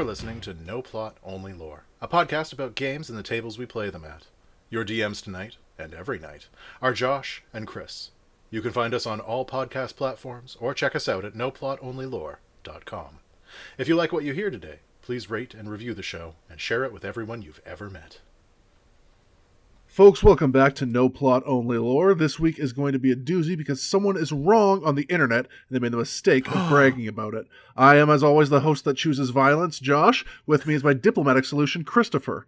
You're listening to No Plot, Only Lore, a podcast about games and the tables we play them at. Your DMs tonight, and every night, are Josh and Chris. You can find us on all podcast platforms, or check us out at noplotonlylore.com. If you like what you hear today, please rate and review the show, and share it with everyone you've ever met. Folks, welcome back to No Plot Only Lore. This week is going to be a doozy because someone is wrong on the internet and they made the mistake of bragging about it. I am, as always, the host that chooses violence, Josh. With me is my diplomatic solution, Kristoffer.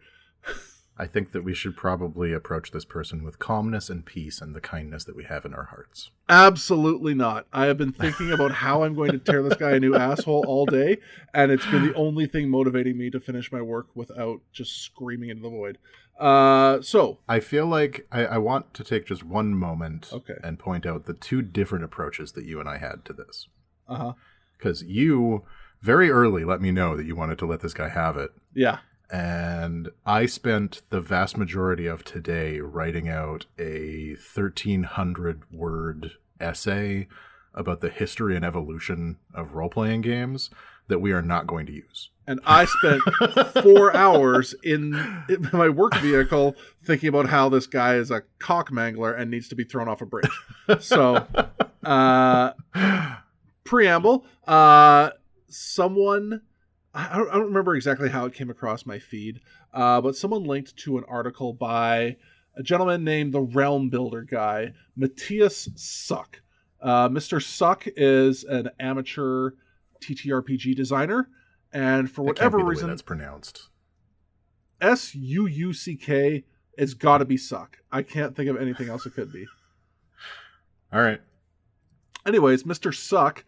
I think that we should probably approach this person with calmness and peace and the kindness that we have in our hearts. Absolutely not. I have been thinking about how I'm going to tear this guy a new asshole all day, and it's been the only thing motivating me to finish my work without just screaming into the void. So I feel like I want to take just one moment Okay. and point out the two different approaches that you and I had to this. Uh-huh. Because you very early let me know that you wanted to let this guy have it. Yeah. And I spent the vast majority of today writing out a 1,300-word essay about the history and evolution of role-playing games that we are not going to use. And I spent 4 hours in my work vehicle thinking about how this guy is a cockmangler and needs to be thrown off a bridge. So, preamble. Someone, I don't remember exactly how it came across my feed, but someone linked to an article by a gentleman named the Realm Builder guy, Matthias Suck. Mr. Suck is an amateur TTRPG designer. And for whatever reason, that's pronounced. Suuck, it's got to be Suck. I can't think of anything else it could be. All right. Anyways, Mr. Suck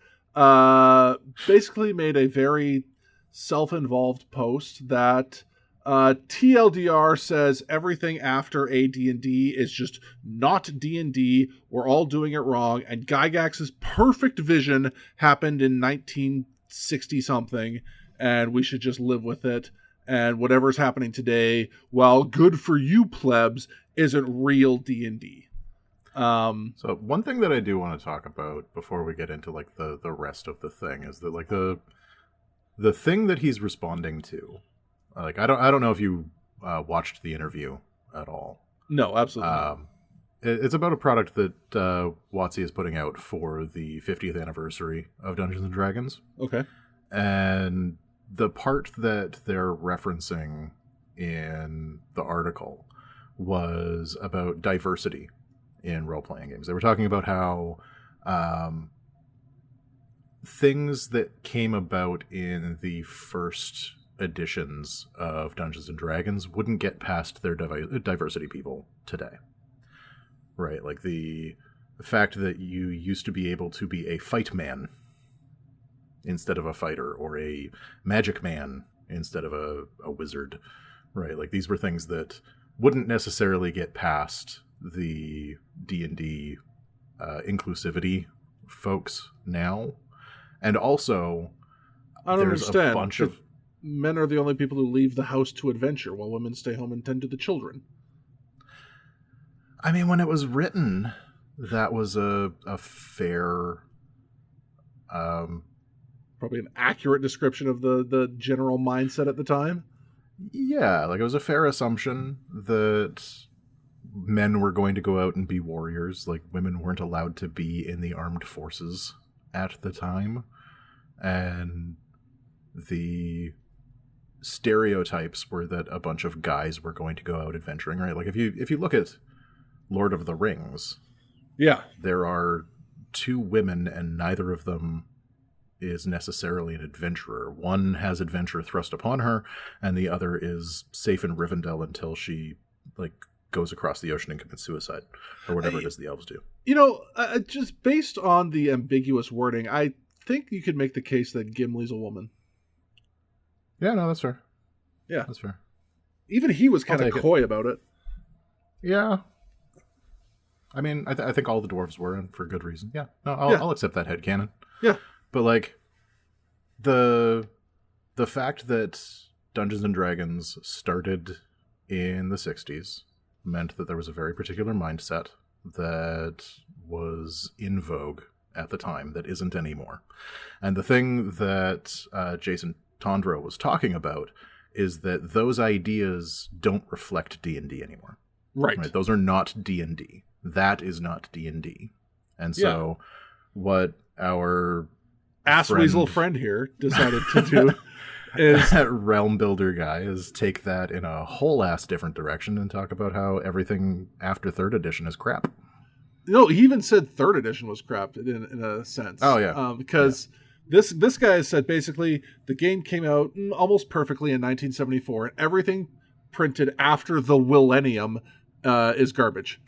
basically made a very self-involved post that TLDR says everything after AD&D is just not D&D. We're all doing it wrong. And Gygax's perfect vision happened in 1960-something. And we should just live with it. And whatever's happening today, while good for you plebs, isn't real D&D. So one thing that I do want to talk about before we get into like the rest of the thing is that like the thing that he's responding to, like I don't know if you watched the interview at all. No, absolutely not. It's about a product that WotC is putting out for the 50th anniversary of Dungeons and Dragons. Okay. And the part that they're referencing in the article was about diversity in role-playing games. They were talking about how things that came about in the first editions of Dungeons & Dragons wouldn't get past their diversity people today. Right, like the fact that you used to be able to be a fight man instead of a fighter, or a magic man instead of a wizard, right? Like these were things that wouldn't necessarily get past the D&D inclusivity folks now. And also, I don't there's understand. a bunch of... Men are the only people who leave the house to adventure, while women stay home and tend to the children. I mean, when it was written, that was a fair... Probably an accurate description of the general mindset at the time. Yeah, like it was a fair assumption that men were going to go out and be warriors. Like women weren't allowed to be in the armed forces at the time. And the stereotypes were that a bunch of guys were going to go out adventuring, right? Like if you look at Lord of the Rings, yeah, there are 2 women and neither of them is necessarily an adventurer. One has adventure thrust upon her, and the other is safe in Rivendell until she like goes across the ocean and commits suicide, or whatever it is the elves do. You know, just based on the ambiguous wording, I think you could make the case that Gimli's a woman. Yeah, no, that's fair. Yeah, that's fair. Even he was kind of coy about it. Yeah. I mean, I think all the dwarves were, and for good reason. Yeah, no, I'll accept that headcanon. Yeah. But like the fact that Dungeons and Dragons started in the 60s meant that there was a very particular mindset that was in vogue at the time that isn't anymore. And the thing that Jason Tondro was talking about is that those ideas don't reflect D&D anymore. Right. Those are not D&D. That is not D&D. And so what our weasel friend here decided to do is that realm builder guy is take that in a whole ass different direction and talk about how everything after 3rd edition is crap. No, he even said 3rd edition was crap in a sense. Oh yeah, because this guy has said basically the game came out almost perfectly in 1974, and everything printed after the millennium is garbage.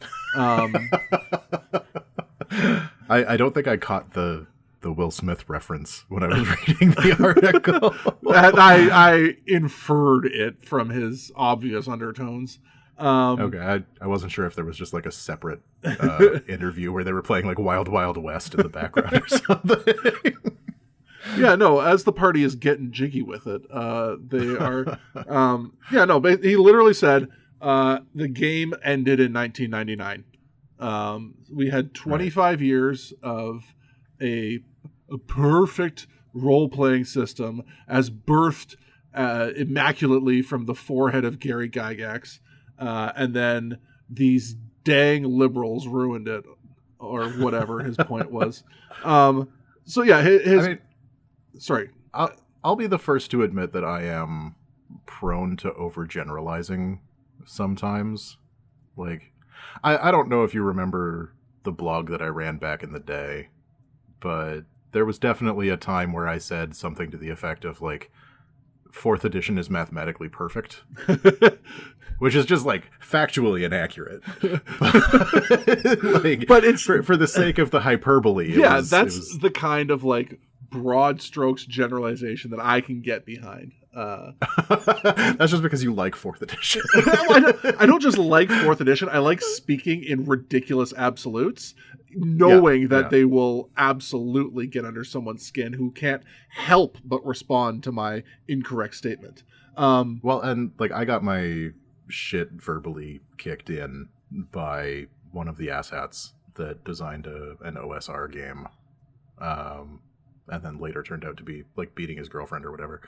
I don't think I caught the Will Smith reference when I was reading the article. I inferred it from his obvious undertones. Okay, I wasn't sure if there was just like a separate interview where they were playing like Wild Wild West in the background or something. Yeah, no, as the party is getting jiggy with it, they are... he literally said the game ended in 1999. We had 25 years of a perfect role-playing system as birthed immaculately from the forehead of Gary Gygax, and then these dang liberals ruined it, or whatever his point was. Sorry. I'll be the first to admit that I am prone to overgeneralizing sometimes. Like, I don't know if you remember the blog that I ran back in the day, but there was definitely a time where I said something to the effect of, like, 4th edition is mathematically perfect. Which is just, like, factually inaccurate. But it's for the sake of the hyperbole. That's the kind of, like, broad strokes generalization that I can get behind. That's just because you like 4th edition. I don't just like 4th edition. I like speaking in ridiculous absolutes, knowing that they will absolutely get under someone's skin who can't help but respond to my incorrect statement. Well, and like I got my shit verbally kicked in by one of the asshats that designed an OSR game, and then later turned out to be like beating his girlfriend or whatever.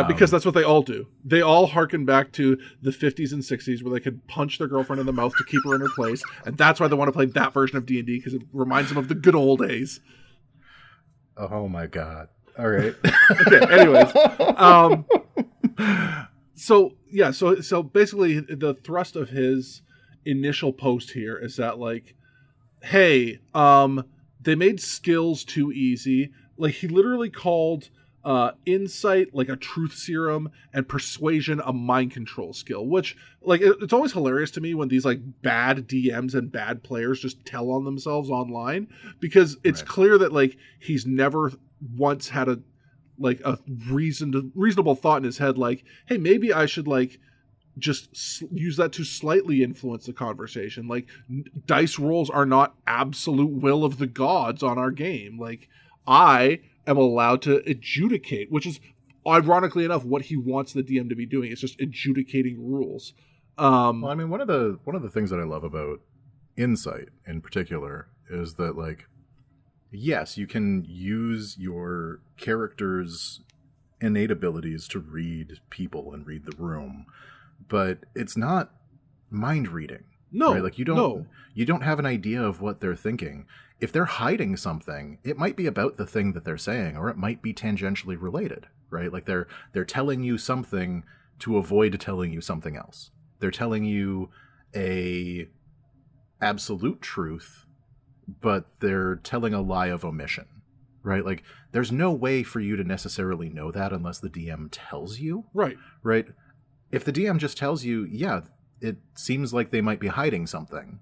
Because that's what they all do. They all harken back to the 50s and 60s where they could punch their girlfriend in the mouth to keep her in her place, and that's why they want to play that version of D&D, because it reminds them of the good old days. Oh my god. All right. Okay, anyways. So basically the thrust of his initial post here is that, like, hey, they made skills too easy. Like, he literally called insight like a truth serum and persuasion a mind control skill, which, like, it's always hilarious to me when these, like, bad DMs and bad players just tell on themselves online, because it's clear that, like, he's never once had a reasonable thought in his head, like, hey, maybe I should, like, just use that to slightly influence the conversation. Like, dice rolls are not absolute will of the gods on our game. Like, I am allowed to adjudicate, which is ironically enough what he wants the DM to be doing. It's just adjudicating rules. Well, I mean, one of the things that I love about insight in particular is that, like, yes, you can use your character's innate abilities to read people and read the room, but it's not mind reading. No, right? Like, you don't have an idea of what they're thinking. If they're hiding something, it might be about the thing that they're saying, or it might be tangentially related, right? Like, they're telling you something to avoid telling you something else. They're telling you a absolute truth, but they're telling a lie of omission, right? Like, there's no way for you to necessarily know that unless the DM tells you. Right. Right? If the DM just tells you, yeah, it seems like they might be hiding something,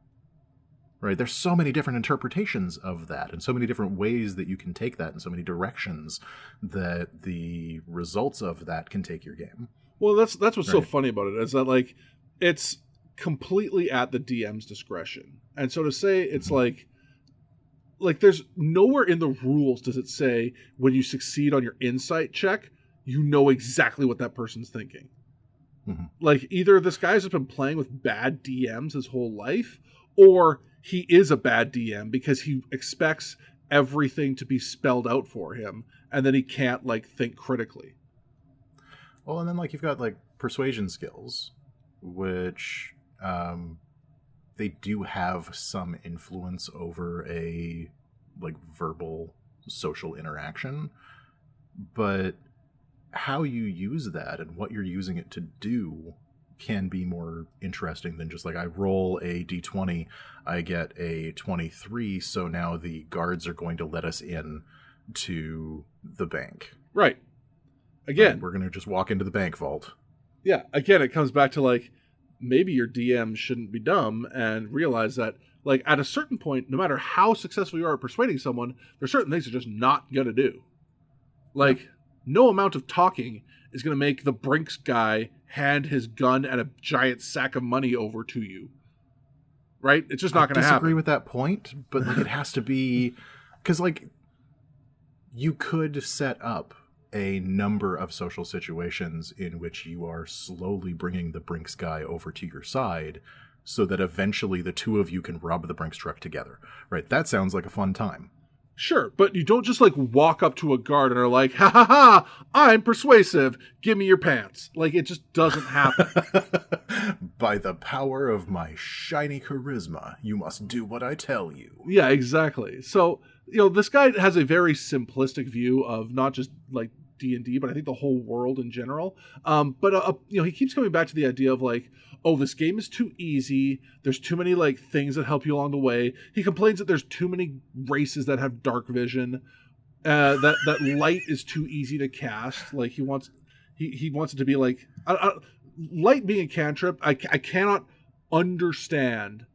right? There's so many different interpretations of that, and so many different ways that you can take that, and so many directions that the results of that can take your game. Well, that's what's so funny about it, is that, like, it's completely at the DM's discretion. And so to say it's like there's nowhere in the rules does it say when you succeed on your insight check, you know exactly what that person's thinking. Mm-hmm. Like, either this guy's just been playing with bad DMs his whole life, or he is a bad DM because he expects everything to be spelled out for him, and then he can't, like, think critically. Well, and then like you've got like persuasion skills, which they do have some influence over a like verbal social interaction, but how you use that and what you're using it to do can be more interesting than just like I roll a d20, I get a 23, so now the guards are going to let us in to the bank. Right. Again, we're going to just walk into the bank vault. Yeah, again, it comes back to like maybe your DM shouldn't be dumb and realize that like at a certain point, no matter how successful you are at persuading someone, there's certain things you're just not going to do. Like no amount of talking is going to make the Brinks guy hand his gun and a giant sack of money over to you. Right? It's just not going to happen. I disagree with that point, but like it has to be because like you could set up a number of social situations in which you are slowly bringing the Brinks guy over to your side so that eventually the two of you can rob the Brinks truck together. Right? That sounds like a fun time. Sure, but you don't just like walk up to a guard and are like, ha ha ha, I'm persuasive, give me your pants. Like it just doesn't happen. By the power of my shiny charisma, you must do what I tell you. Yeah, exactly. So, you know, this guy has a very simplistic view of not just like D&D, but I think the whole world in general. But you know, he keeps coming back to the idea of like, oh, this game is too easy. There's too many like things that help you along the way. He complains that there's too many races that have dark vision. That light is too easy to cast. Like he wants it to be like light being a cantrip. I cannot understand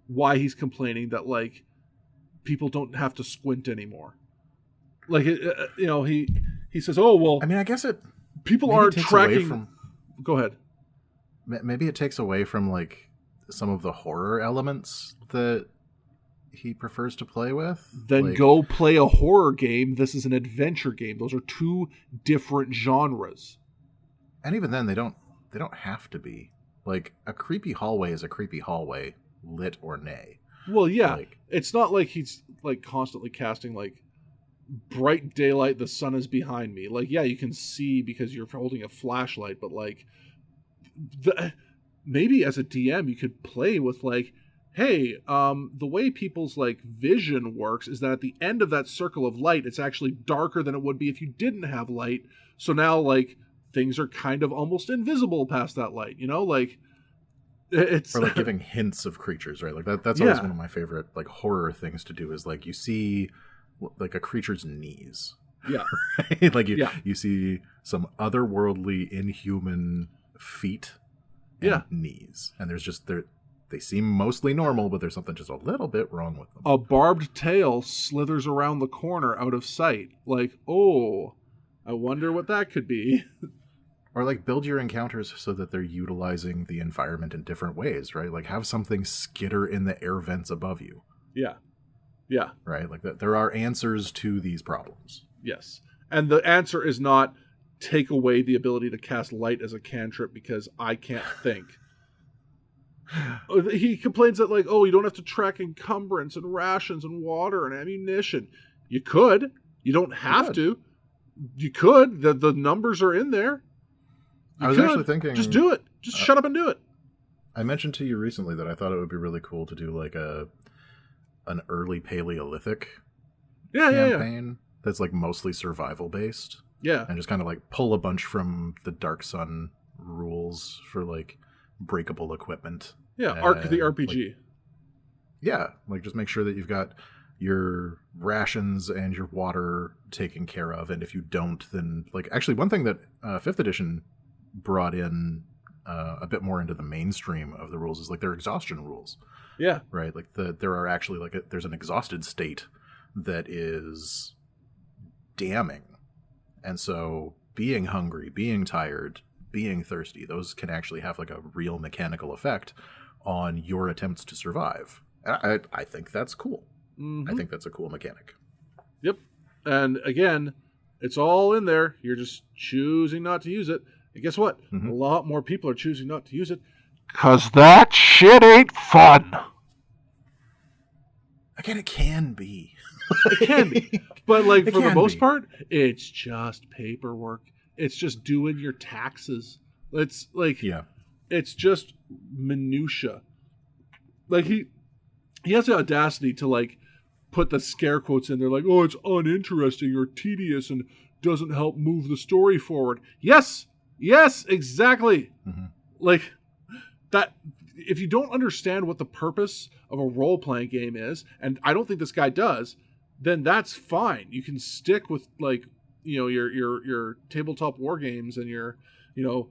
why he's complaining that like people don't have to squint anymore. Like you know, he says, oh well. I mean, I guess people aren't tracking. Go ahead. Maybe it takes away from like some of the horror elements that he prefers to play with. Then like, go play a horror game. This is an adventure game. Those are two different genres. And even then, they don't have to be. Like a creepy hallway is a creepy hallway, lit or nay. Well, yeah, like, it's not like he's like constantly casting like bright daylight. The sun is behind me. Like, yeah, you can see because you're holding a flashlight, but like. Maybe as a DM you could play with like, hey, the way people's like vision works is that at the end of that circle of light, it's actually darker than it would be if you didn't have light. So now like things are kind of almost invisible past that light, you know, like it's or like giving hints of creatures, right? Like that's always one of my favorite like horror things to do is like you see like a creature's knees. Yeah. Right? Like you see some otherworldly inhuman feet and knees, and there's just they seem mostly normal, but there's something just a little bit wrong with them. A barbed tail slithers around the corner out of sight. Like, oh, I wonder what that could be. Or like build your encounters so that they're utilizing the environment in different ways, right? Like have something skitter in the air vents above you. Yeah. Right? Like that there are answers to these problems. Yes. And the answer is not take away the ability to cast light as a cantrip because I can't think. He complains that like, oh, you don't have to track encumbrance and rations and water and ammunition. You could. You don't have to. You could. The numbers are in there. I was actually thinking... Just do it. Just shut up and do it. I mentioned to you recently that I thought it would be really cool to do like an early Paleolithic campaign that's like mostly survival based. Yeah. And just kind of like pull a bunch from the Dark Sun rules for like breakable equipment. Yeah, Arc the RPG. Like just make sure that you've got your rations and your water taken care of. And if you don't, then like actually one thing that 5th edition brought in a bit more into the mainstream of the rules is like their exhaustion rules. Yeah. Right. Like there are actually like there's an exhausted state that is damning. And so being hungry, being tired, being thirsty, those can actually have like a real mechanical effect on your attempts to survive. I think that's cool. Mm-hmm. I think that's a cool mechanic. Yep. And again, it's all in there. You're just choosing not to use it. And guess what? Mm-hmm. A lot more people are choosing not to use it. 'Cause that shit ain't fun. Again, it can be. It can be. But like for the most part, it's just paperwork It's just doing your taxes. It's like, Yeah. it's just minutia. Like he has the audacity to like put the scare quotes in there, like, oh, it's uninteresting or tedious and doesn't help move the story forward. Yes, exactly. Mm-hmm. Like that. If you don't understand what the purpose of a role-playing game is, and I don't think this guy does, then that's fine. You can stick with like, you know, your tabletop war games and your, you know,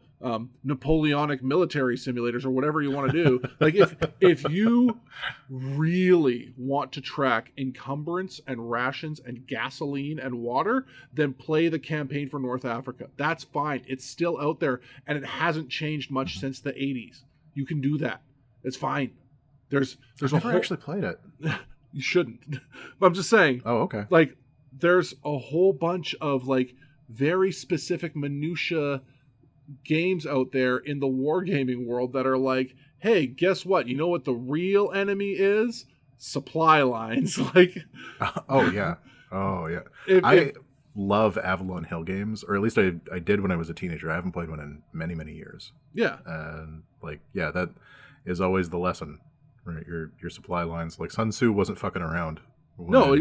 Napoleonic military simulators or whatever you want to do. Like if you really want to track encumbrance and rations and gasoline and water, then play the campaign for North Africa. That's fine. It's still out there and it hasn't changed much since the 80s. You can do that. It's fine. There's I've never actually played it. You shouldn't. But I'm just saying. Oh, okay. Like there's a whole bunch of like very specific minutia games out there in the wargaming world that are like, hey, guess what? You know what the real enemy is? Supply lines. Like, oh yeah. I love Avalon Hill games, or at least I did when I was a teenager. I haven't played one in many, many years. Yeah. And like, yeah, that is always the lesson, right? Your supply lines. Like Sun Tzu wasn't fucking around. No,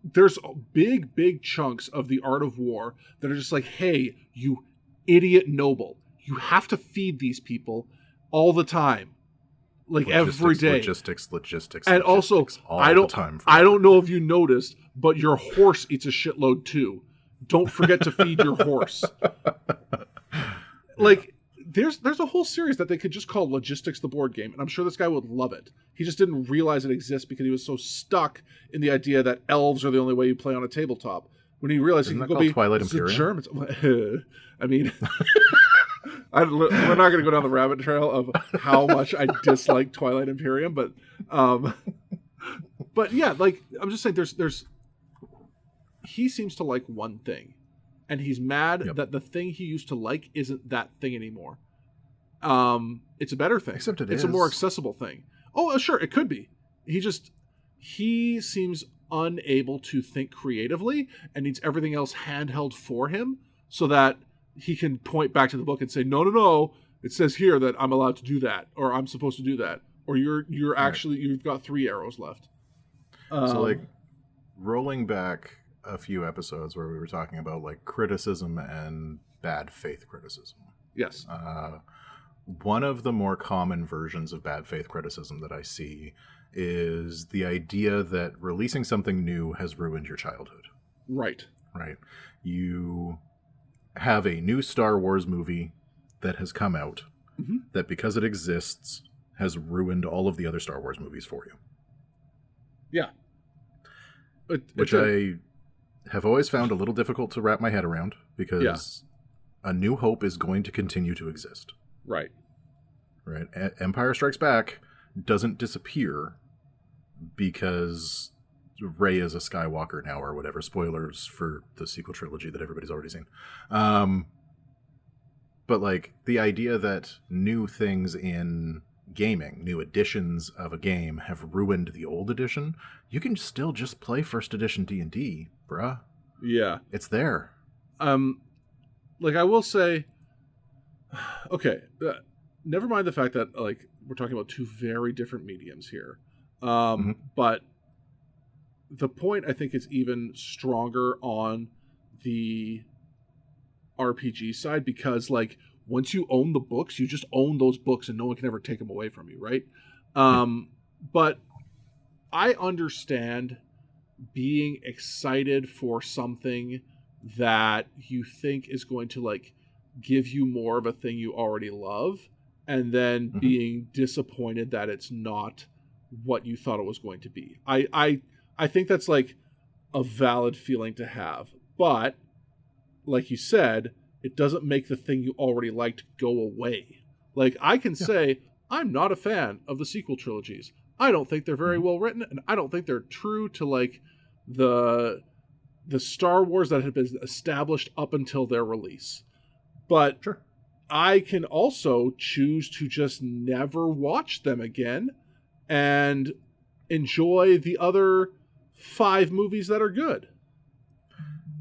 there's big chunks of the art of war that are just like, hey, you idiot noble, you have to feed these people all the time, like every day. Logistics, and also all the time. I don't know if you noticed, but your horse eats a shitload too. Don't forget to feed your horse. Like there's a whole series that they could just call Logistics the board game, and I'm sure this guy would love it. He just didn't realize it exists because he was so stuck in the idea that elves are the only way you play on a tabletop. When he realized he could go be Twilight Imperium? Germans. I mean, we're not going to go down the rabbit trail of how much I dislike Twilight Imperium, but yeah, like I'm just saying, there's he seems to like one thing, and he's mad that the thing he used to like isn't that thing anymore. It's a better thing. Except it's a more accessible thing. Oh, sure, it could be. He seems unable to think creatively and needs everything else handheld for him so that he can point back to the book and say, no, it says here that I'm allowed to do that, or I'm supposed to do that, or you're actually, you've got 3 arrows left. So like rolling back a few episodes where we were talking about like criticism and bad faith criticism. Yes. One of the more common versions of bad faith criticism that I see is the idea that releasing something new has ruined your childhood. Right. You have a new Star Wars movie that has come out that because it exists has ruined all of the other Star Wars movies for you. Yeah. Which I have always found a little difficult to wrap my head around because A New Hope is going to continue to exist. Right. Empire Strikes Back doesn't disappear because Rey is a Skywalker now or whatever. Spoilers for the sequel trilogy that everybody's already seen. But like the idea that new things in gaming, new editions of a game have ruined the old edition, you can still just play first edition D&D, bruh. Yeah. It's there. Like I will say, okay, never mind the fact that like we're talking about 2 very different mediums here. But the point I think is even stronger on the RPG side because like once you own the books, you just own those books and no one can ever take them away from you, right? But I understand being excited for something that you think is going to like give you more of a thing you already love and then being disappointed that it's not what you thought it was going to be. I think that's like a valid feeling to have, but like you said, it doesn't make the thing you already liked go away. Like I can say I'm not a fan of the sequel trilogies. I don't think they're very well written, and I don't think they're true to like the Star Wars that had been established up until their release. But I can also choose to just never watch them again and enjoy the other 5 movies that are good.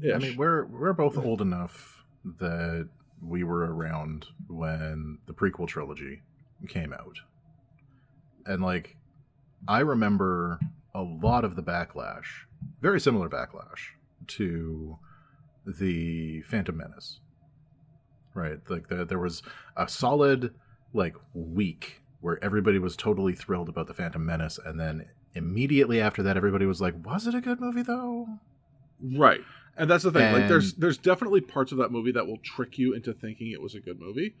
I mean, we're both old enough that we were around when the prequel trilogy came out. And, like, I remember a lot of the backlash, very similar backlash to the Phantom Menace. Right? Like, there was a solid, like, week where everybody was totally thrilled about the Phantom Menace, and then immediately after that, everybody was like, was it a good movie, though? Right. And that's the thing. Like, there's definitely parts of that movie that will trick you into thinking it was a good movie.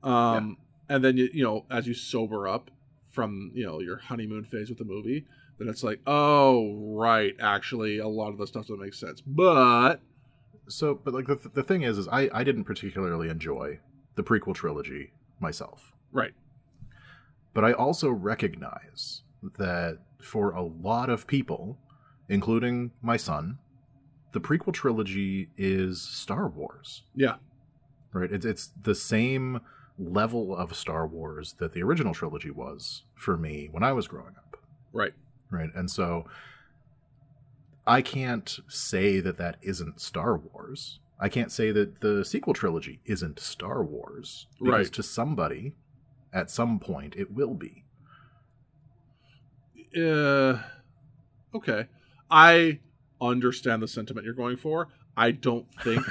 And then, you know, as you sober up from, you know, your honeymoon phase with the movie, then it's like, oh, right, actually, a lot of the stuff doesn't make sense. But like, the thing is I didn't particularly enjoy the prequel trilogy myself. Right. But I also recognize that for a lot of people, including my son, the prequel trilogy is Star Wars. Yeah. Right? It's the same level of Star Wars that the original trilogy was for me when I was growing up. Right. Right. And so I can't say that isn't Star Wars. I can't say that the sequel trilogy isn't Star Wars. Because to somebody, at some point, it will be. Okay. I understand the sentiment you're going for. I don't think...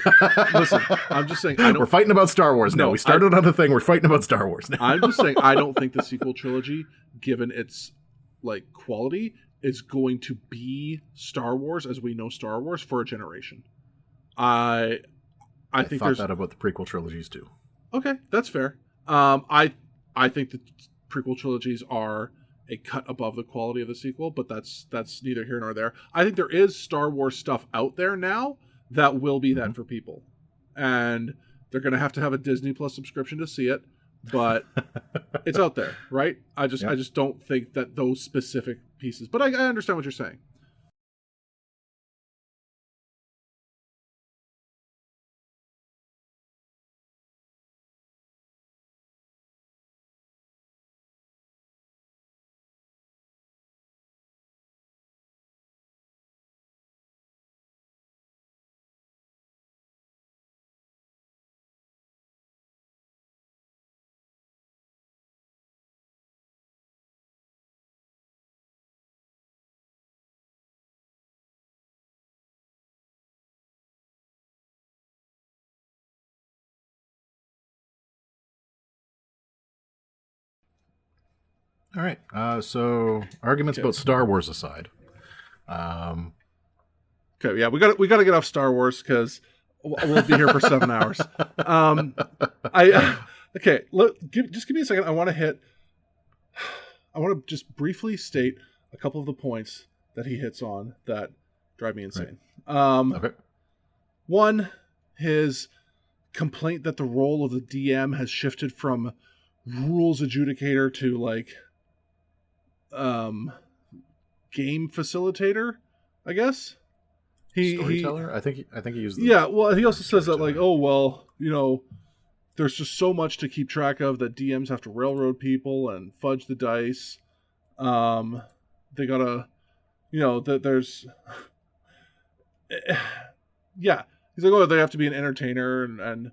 Listen, I'm just saying... We're fighting about Star Wars now. We started on the thing. We're fighting about Star Wars now. I'm just saying I don't think the sequel trilogy, given its like quality, is going to be Star Wars as we know Star Wars for a generation. I think thought that about the prequel trilogies too. Okay, that's fair. I think the prequel trilogies are a cut above the quality of the sequel, but that's neither here nor there. I think there is Star Wars stuff out there now that will be that for people, and they're going to have a Disney Plus subscription to see it, but it's out there, right? I just don't think that those specific pieces, but I understand what you're saying. All right. So arguments about Star Wars aside. Okay, yeah, we got to get off Star Wars because we'll be here for 7 hours. Okay. Just give me a second. I want to just briefly state a couple of the points that he hits on that drive me insane. Right. Okay. One, his complaint that the role of the DM has shifted from rules adjudicator to like game facilitator, I guess. Storyteller? I think he used yeah, well, he also says that like, oh, well, you know, there's just so much to keep track of that DMs have to railroad people and fudge the dice. They gotta, you know, that there's yeah. He's like, oh, they have to be an entertainer and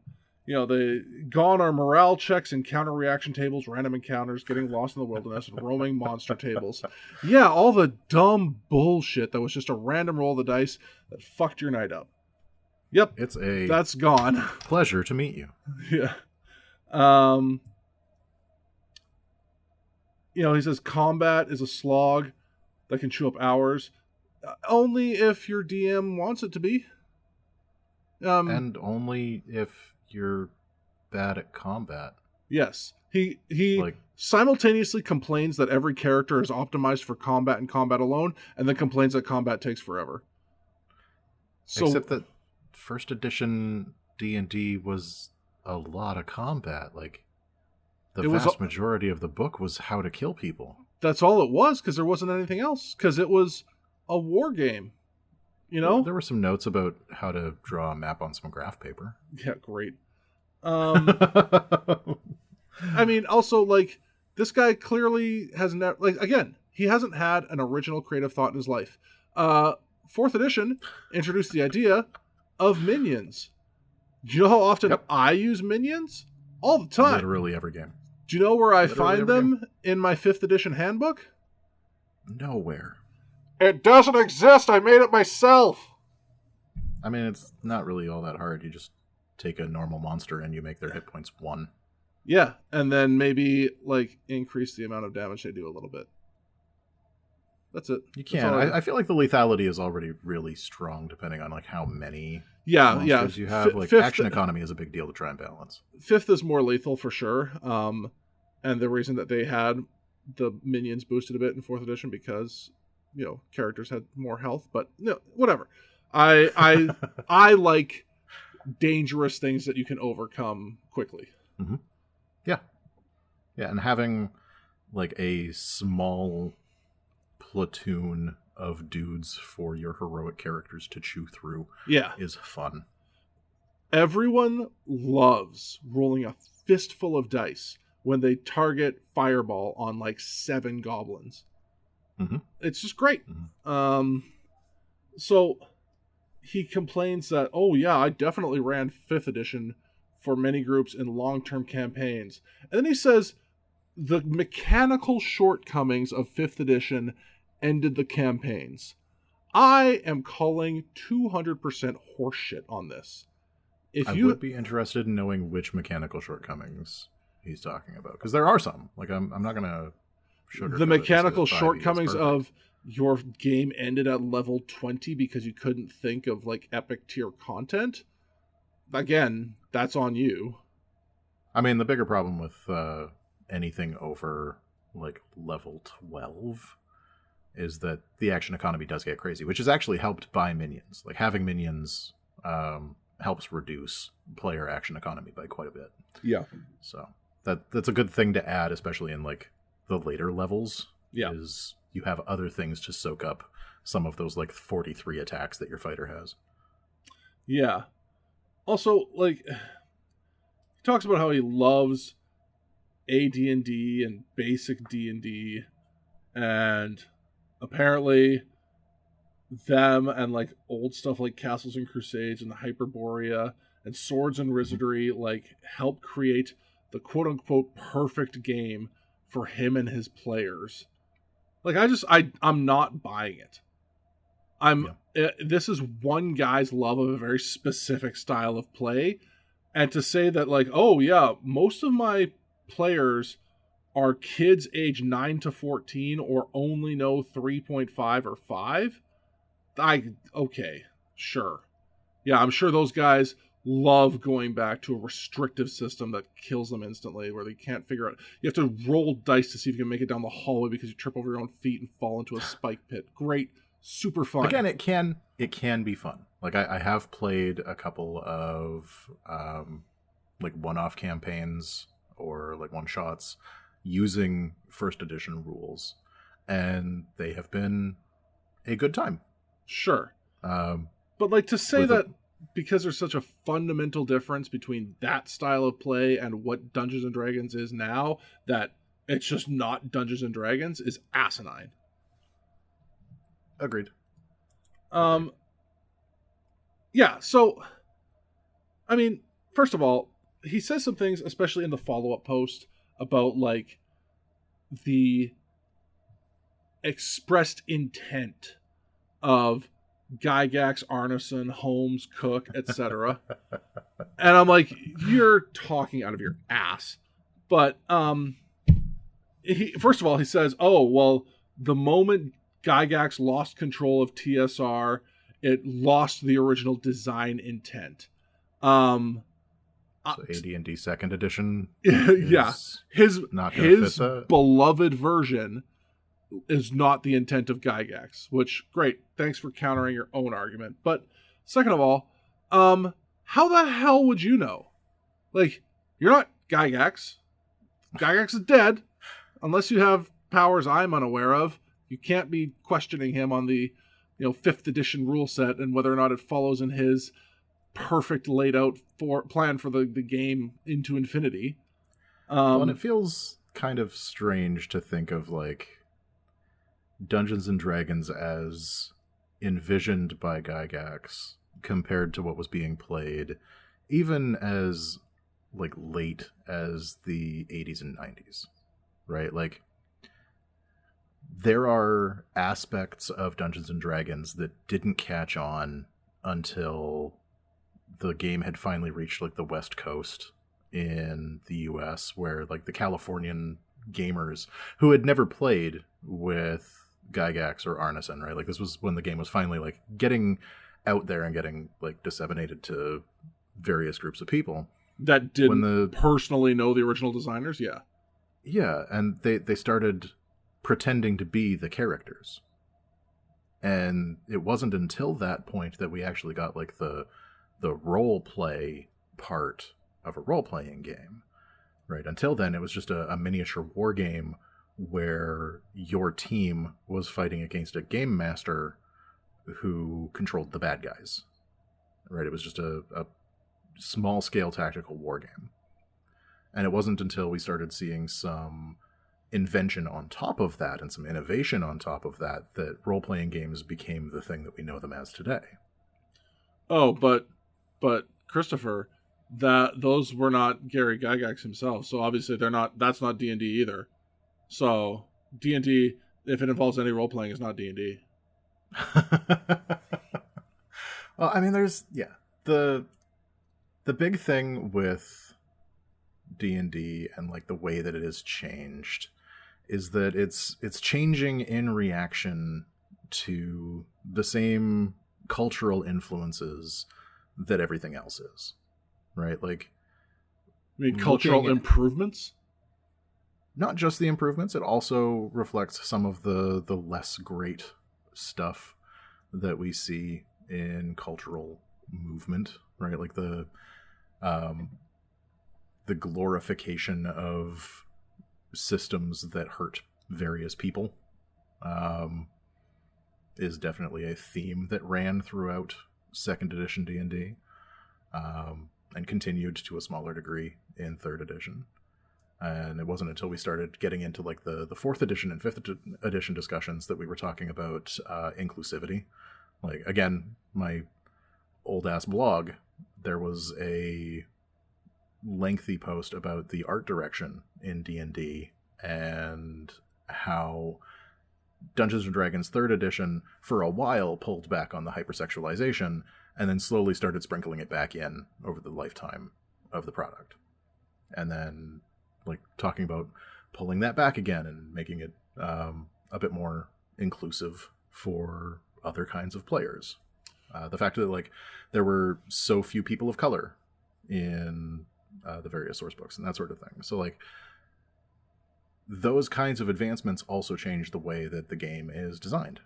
you know, they gone are morale checks, encounter reaction tables, random encounters, getting lost in the wilderness, and roaming monster tables. Yeah, all the dumb bullshit that was just a random roll of the dice that fucked your night up. Yep, that's gone. Pleasure to meet you. Yeah. You know, he says combat is a slog that can chew up hours, only if your DM wants it to be. And only if you're bad at combat. Yes. He simultaneously complains that every character is optimized for combat and combat alone, and then complains that combat takes forever. Except that first edition D&D was a lot of combat. Like, the vast majority of the book was how to kill people. That's all it was, because there wasn't anything else. Because it was a war game. You know? There were some notes about how to draw a map on some graph paper. Yeah, great. I mean, also, like, this guy clearly has never... Like, again, he hasn't had an original creative thought in his life. 4th edition introduced the idea of minions. Do you know how often Yep. I use minions? All the time. Literally every game. Do you know where I Literally find every them in my 5th edition handbook? Nowhere. It doesn't exist. I made it myself. I mean, it's not really all that hard. You just take a normal monster and you make their hit points 1. Yeah, and then maybe like increase the amount of damage they do a little bit. That's it. You can. I feel like the lethality is already really strong depending on like how many monsters you have. Like action economy is a big deal to try and balance. 5th is more lethal for sure. And the reason that they had the minions boosted a bit in 4th edition because, characters had more health, but no, whatever. I like dangerous things that you can overcome quickly. Mm-hmm. Yeah, and having like a small platoon of dudes for your heroic characters to chew through is fun. Everyone loves rolling a fistful of dice when they target fireball on like 7 goblins. Mm-hmm. It's just great. Mm-hmm. So he complains that, I definitely ran 5th edition for many groups in long-term campaigns. And then he says the mechanical shortcomings of 5th edition ended the campaigns. I am calling 200% horseshit on this. I would be interested in knowing which mechanical shortcomings he's talking about, because there are some. Like I'm not gonna sugarcoat the mechanical shortcomings of your game ended at level 20 because you couldn't think of like epic tier content. Again, that's on you. I mean, the bigger problem with anything over like level 12 is that the action economy does get crazy, which is actually helped by minions. Like having minions helps reduce player action economy by quite a bit. Yeah. So that's a good thing to add, especially in like the later levels. Yeah. Is you have other things to soak up some of those like 43 attacks that your fighter has. Yeah. Also, like, he talks about how he loves AD&D and basic D&D, and apparently them and like old stuff like Castles and Crusades and the Hyperborea and Swords and Wizardry like help create the quote-unquote perfect game for him and his players. Like, I'm not buying it. This is one guy's love of a very specific style of play, and to say that like, most of my players are kids age 9 to 14 or only know 3.5 or 5. Okay, sure. Yeah, I'm sure those guys love going back to a restrictive system that kills them instantly, where they can't figure out. You have to roll dice to see if you can make it down the hallway because you trip over your own feet and fall into a spike pit. Great. Super fun. Again, it can be fun. Like I have played a couple of like one-off campaigns or like one-shots using 1st edition rules, and they have been a good time. Sure. But like to say that because there's such a fundamental difference between that style of play and what Dungeons and Dragons is now, that it's just not Dungeons and Dragons is asinine. Agreed. Yeah, so I mean, first of all, he says some things, especially in the follow-up post, about like the expressed intent of Gygax, Arneson, Holmes, Cook, etc. And I'm like, you're talking out of your ass. But first of all, he says, the moment Gygax lost control of TSR, it lost the original design intent. So AD&D 2nd edition yeah, his fit beloved version is not the intent of Gygax, which, great, thanks for countering your own argument. But second of all, how the hell would you know? Like, you're not Gygax. Gygax is dead. Unless you have powers I'm unaware of, you can't be questioning him on the 5th edition rule set and whether or not it follows in his perfect laid out plan for the game into infinity. And it feels kind of strange to think of like Dungeons and Dragons as envisioned by Gygax compared to what was being played even as like late as the 80s and 90s, right? Like there are aspects of Dungeons and Dragons that didn't catch on until the game had finally reached like the West Coast in the US, where like the Californian gamers who had never played with Gygax or Arneson, right? Like this was when the game was finally like getting out there and getting like disseminated to various groups of people that didn't personally know the original designers. Yeah, and they started pretending to be the characters. And it wasn't until that point that we actually got like the role play part of a role playing game. Right. Until then it was just a miniature war game where your team was fighting against a game master who controlled the bad guys. Right. It was just a small scale tactical war game. And it wasn't until we started seeing some invention on top of that and some innovation on top of that that role-playing games became the thing that we know them as today. Oh, but Kristoffer, that those were not Gary Gygax himself, so obviously they're not. That's not D&D either. So D&D, if it involves any role-playing, is not D&D. Well, I mean, there's the big thing with D&D and like the way that it has changed is that it's changing in reaction to the same cultural influences that everything else is, right? Like, I mean, cultural improvements? Not just the improvements, it also reflects some of the less great stuff that we see in cultural movement, right? Like the glorification of systems that hurt various people is definitely a theme that ran throughout second edition D&D and continued to a smaller degree in third edition. And it wasn't until we started getting into like the fourth edition and fifth edition discussions that we were talking about inclusivity. Like, again, my old ass blog, there was a lengthy post about the art direction in D&D and how Dungeons and Dragons 3rd edition for a while pulled back on the hypersexualization and then slowly started sprinkling it back in over the lifetime of the product. And then like talking about pulling that back again and making it a bit more inclusive for other kinds of players. The fact that like there were so few people of color in the various source books and that sort of thing. So like those kinds of advancements also change the way that the game is designed.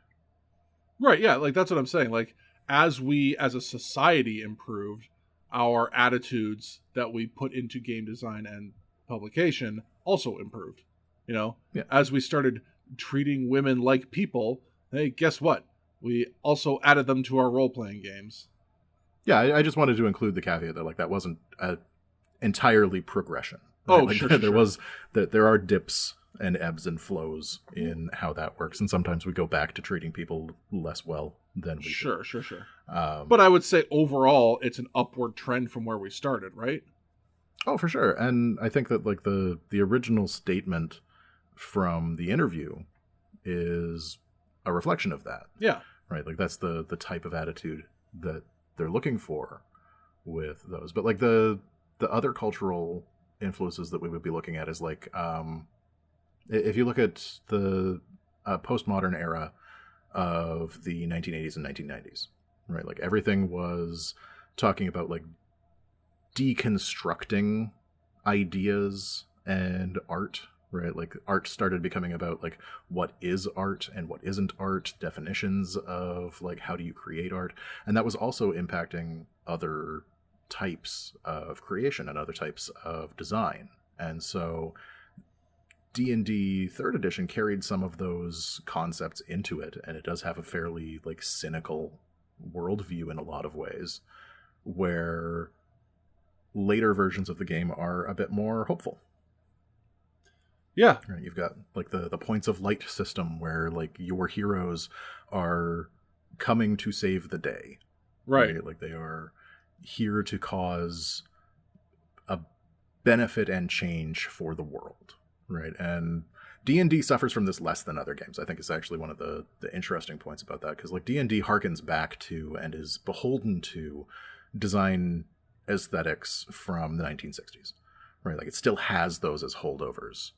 Right, yeah, like that's what I'm saying. Like as we as a society improved, our attitudes that we put into game design and publication also improved. You know, as we started treating women like people, hey, guess what? We also added them to our role-playing games. Yeah, I just wanted to include the caveat that like that wasn't entirely progression. Right? Oh, like, sure. There was that there are dips and ebbs and flows in how that works, and sometimes we go back to treating people less well than we Sure. But I would say overall, it's an upward trend from where we started, right? Oh, for sure. And I think that like the original statement from the interview is a reflection of that. Yeah. Right. Like that's the type of attitude that they're looking for with those. But like the other cultural influences that we would be looking at is like if you look at the postmodern era of the 1980s and 1990s, right? Like everything was talking about like deconstructing ideas and art, right? Like art started becoming about like what is art and what isn't art, definitions of like how do you create art, and that was also impacting other types of creation and other types of design. And so D&D 3rd edition carried some of those concepts into it, and it does have a fairly like cynical worldview in a lot of ways, where later versions of the game are a bit more hopeful. Yeah. Right, you've got like the points of light system where like your heroes are coming to save the day. Right. Like they are here to cause a benefit and change for the world, right? And D&D suffers from this less than other games. I think is actually one of the interesting points about that, because like D&D harkens back to and is beholden to design aesthetics from the 1960s, right? Like it still has those as holdovers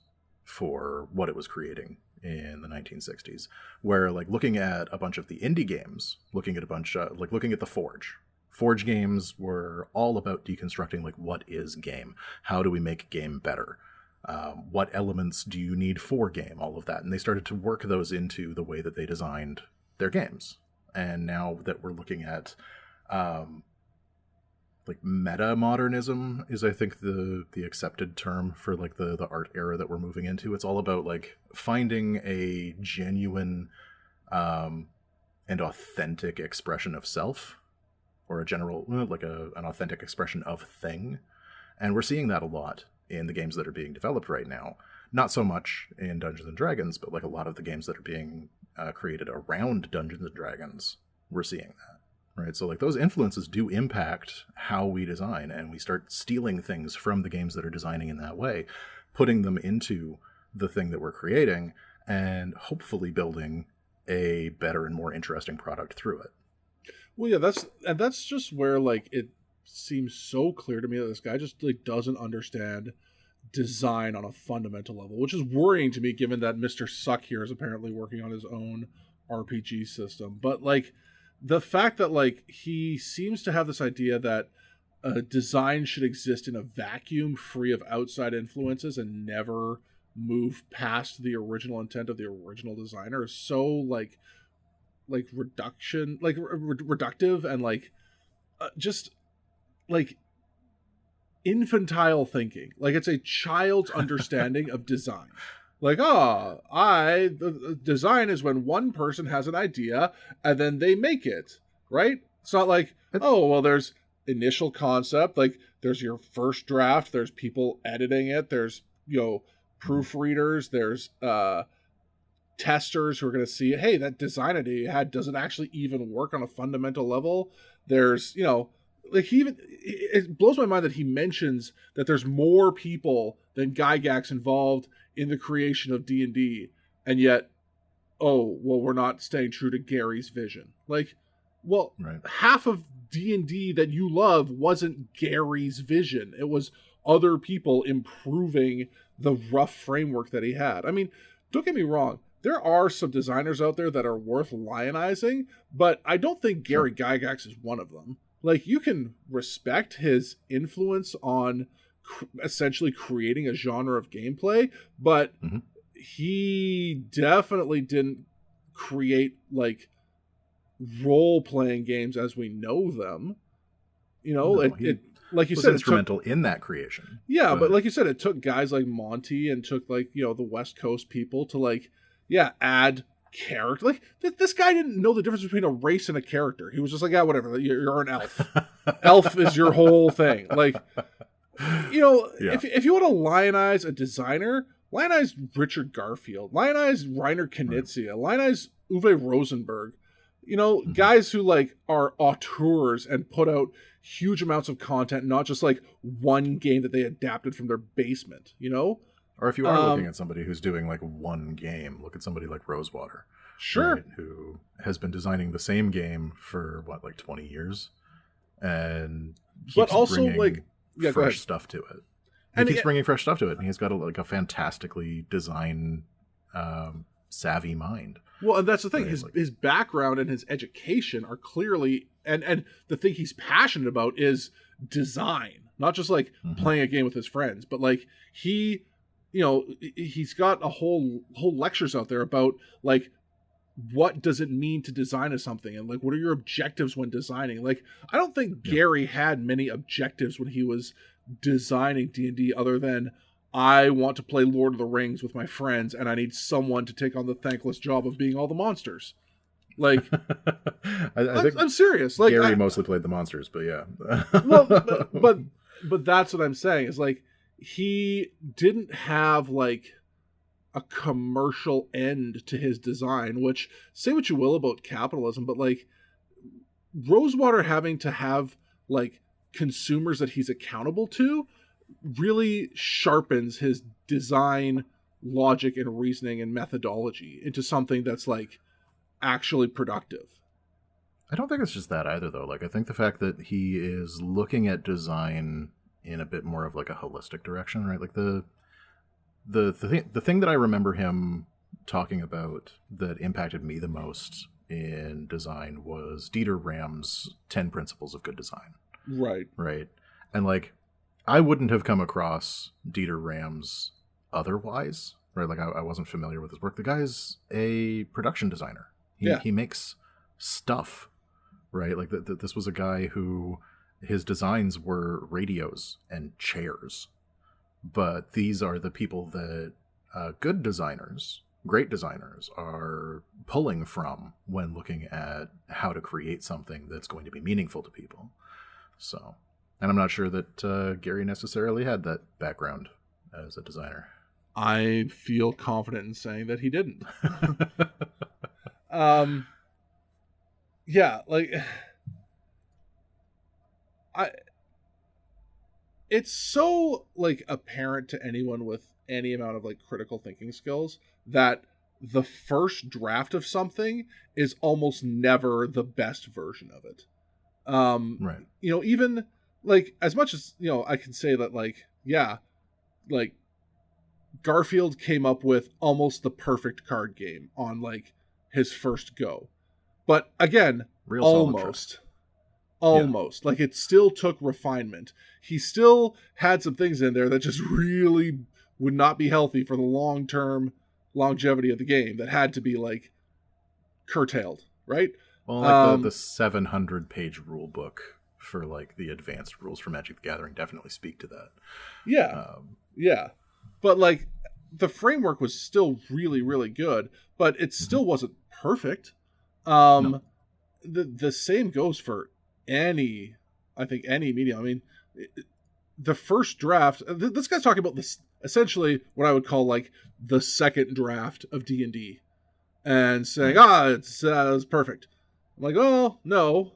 for what it was creating in the 1960s, where like looking at a bunch of the indie games, looking at the Forge games were all about deconstructing like what is game, how do we make game better, what elements do you need for game, all of that. And they started to work those into the way that they designed their games. And now that we're looking at like meta modernism is, I think, the accepted term for like the art era that we're moving into. It's all about like finding a genuine and authentic expression of self, or a general like an authentic expression of thing. And we're seeing that a lot in the games that are being developed right now. Not so much in Dungeons and Dragons, but like a lot of the games that are being created around Dungeons and Dragons, we're seeing that. Right, so like those influences do impact how we design, and we start stealing things from the games that are designing in that way, putting them into the thing that we're creating, and hopefully building a better and more interesting product through it. Well, yeah, that's just where like it seems so clear to me that this guy just like doesn't understand design on a fundamental level, which is worrying to me, given that Mr. Suck here is apparently working on his own RPG system. But like, the fact that like he seems to have this idea that design should exist in a vacuum, free of outside influences, and never move past the original intent of the original designer is so reductive and like just like infantile thinking. Like it's a child's understanding of design. Like, the design is when one person has an idea and then they make it, right? It's not like, there's initial concept, like there's your first draft, there's people editing it, there's, proofreaders, there's testers who are going to see, hey, that design idea you had doesn't actually even work on a fundamental level. There's, like it blows my mind that he mentions that there's more people than Gygax involved in the creation of D&D, and yet, we're not staying true to Gary's vision. Like, well, right. Half of D&D that you love wasn't Gary's vision. It was other people improving the rough framework that he had. I mean, don't get me wrong. There are some designers out there that are worth lionizing, but I don't think Gary Gygax is one of them. Like, you can respect his influence on essentially creating a genre of gameplay, but he definitely didn't create like role-playing games as we know them. It like you said, instrumental in that creation. Yeah, but like you said, it took guys like Monty and took like the West Coast people to like add character. Like this guy didn't know the difference between a race and a character. He was just like, whatever, you're an elf. Elf is your whole thing. Like, if you want to lionize a designer, lionize Richard Garfield, lionize Reiner Knizia, lionize Uwe Rosenberg, guys who like are auteurs and put out huge amounts of content, not just like one game that they adapted from their basement, Or if you are looking at somebody who's doing like one game, look at somebody like Rosewater. Sure. Right, who has been designing the same game for 20 years and keeps bringing fresh stuff to it. He keeps bringing fresh stuff to it, and he's got a fantastically design savvy mind. Well, and that's the thing. Right? His background and his education are clearly, and the thing he's passionate about is design, not just like playing a game with his friends, but like he's got a whole lectures out there about like, what does it mean to design something, and like what are your objectives when designing. Like, I don't think Gary had many objectives when he was designing D&D other than, I want to play Lord of the Rings with my friends and I need someone to take on the thankless job of being all the monsters. Like, I'm serious. Like, Gary mostly played the monsters, but yeah. Well, but that's what I'm saying is like, he didn't have like a commercial end to his design, which, say what you will about capitalism, but like Rosewater having to have like consumers that he's accountable to really sharpens his design logic and reasoning and methodology into something that's like actually productive. I don't think it's just that either, though. Like, I think the fact that he is looking at design in a bit more of like a holistic direction, right? Like the thing that I remember him talking about that impacted me the most in design was Dieter Ram's 10 Principles of Good Design. Right. Right. And like, I wouldn't have come across Dieter Ram's otherwise, right? Like, I wasn't familiar with his work. The guy's a production designer. He makes stuff, right? Like, this was a guy who his designs were radios and chairs. But these are the people that good designers, great designers, are pulling from when looking at how to create something that's going to be meaningful to people. So, and I'm not sure that Gary necessarily had that background as a designer. I feel confident in saying that he didn't. Yeah, like it's so like apparent to anyone with any amount of like critical thinking skills that the first draft of something is almost never the best version of it. Right. You know, even like as much as, you know, I can say that like, yeah, like Garfield came up with almost the perfect card game on like his first go. But again, Real almost. Like it still took refinement. He still had some things in there that just really would not be healthy for the long-term longevity of the game that had to be like curtailed, right? Well, like the 700-page rule book for like the advanced rules for Magic the Gathering definitely speak to that. Yeah. Yeah. But like the framework was still really, really good, but it still wasn't perfect. No. The same goes for any medium. I mean, the first draft, this guy's talking about this, essentially what I would call like the second draft of D&D, and saying, it was perfect. I'm like, oh, no.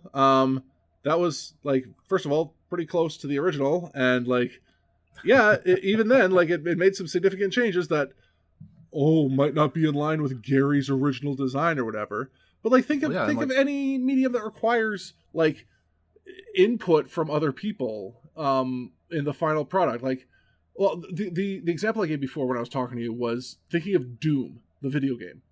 That was like, first of all, pretty close to the original. And like, yeah, even then, like it made some significant changes that, might not be in line with Gary's original design or whatever. But like, think of any medium that requires like input from other people in the final product. Like, well, the example I gave before when I was talking to you was thinking of Doom, the video game.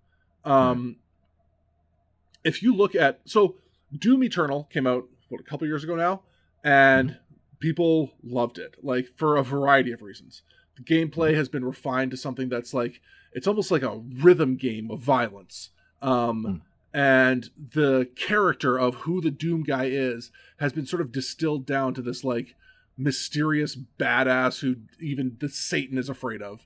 If you look at, so Doom Eternal came out a couple years ago now, and people loved it, like for a variety of reasons. The gameplay has been refined to something that's like, it's almost like a rhythm game of violence. And the character of who the Doom guy is has been sort of distilled down to this like mysterious badass who even the Satan is afraid of.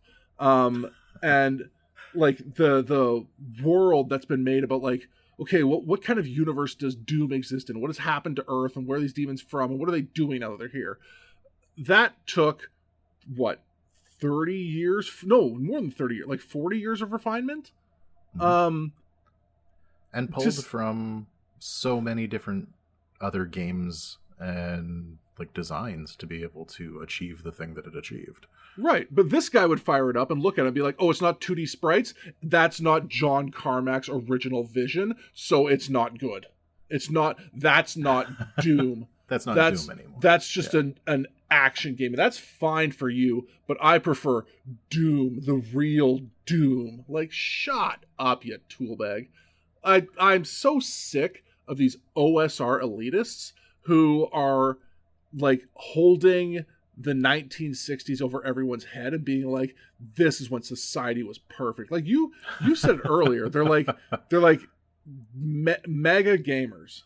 And like the world that's been made about like, okay, what kind of universe does Doom exist in? What has happened to Earth, and where are these demons from, and what are they doing now that they're here? That took, 30 years? No, more than 30 years, like 40 years of refinement? And pulled from so many different other games and like designs to be able to achieve the thing that it achieved. Right, but this guy would fire it up and look at it and be like, oh, it's not 2D sprites? That's not John Carmack's original vision, so it's not good. That's not Doom. That's not Doom anymore. That's just an action game. That's fine for you, but I prefer Doom, the real Doom. Like, shut up, you toolbag. I'm so sick of these OSR elitists who are like holding the 1960s over everyone's head and being like, this is when society was perfect. Like you said it earlier. They're like mega gamers.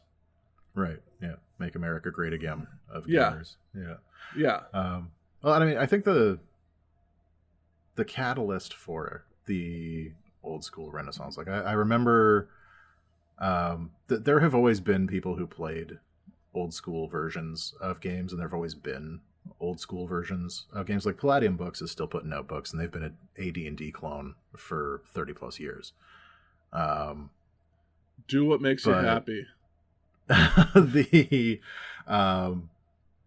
Right. Yeah. Make America great again of gamers. Yeah. Yeah. Well, I mean, I think the catalyst for the old school renaissance, like I remember there have always been people who played old school versions of games, and there have always been old school versions of games. Like Palladium Books is still putting out books, and they've been an AD&D clone for 30 plus years. Do what makes you happy.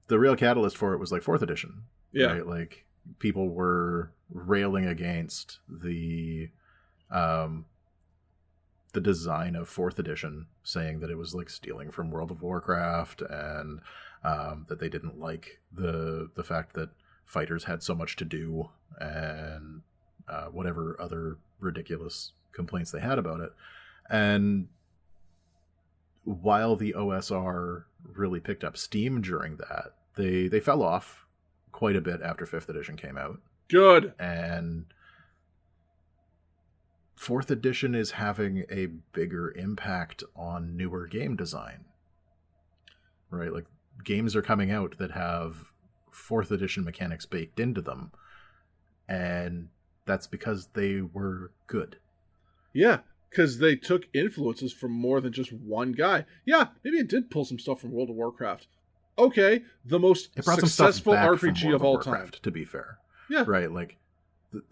the real catalyst for it was like 4th edition. Yeah. Right? Like people were railing against the design of 4th edition, saying that it was like stealing from World of Warcraft, and that they didn't like the fact that fighters had so much to do, and whatever other ridiculous complaints they had about it. And while the OSR really picked up steam during that, they fell off quite a bit after 5th edition came out. Good. And 4th edition is having a bigger impact on newer game design. Right? Like, games are coming out that have 4th edition mechanics baked into them. And that's because they were good. Yeah, because they took influences from more than just one guy. Yeah, maybe it did pull some stuff from World of Warcraft. Okay, the most successful RPG of all time. To be fair. Yeah. Right, like,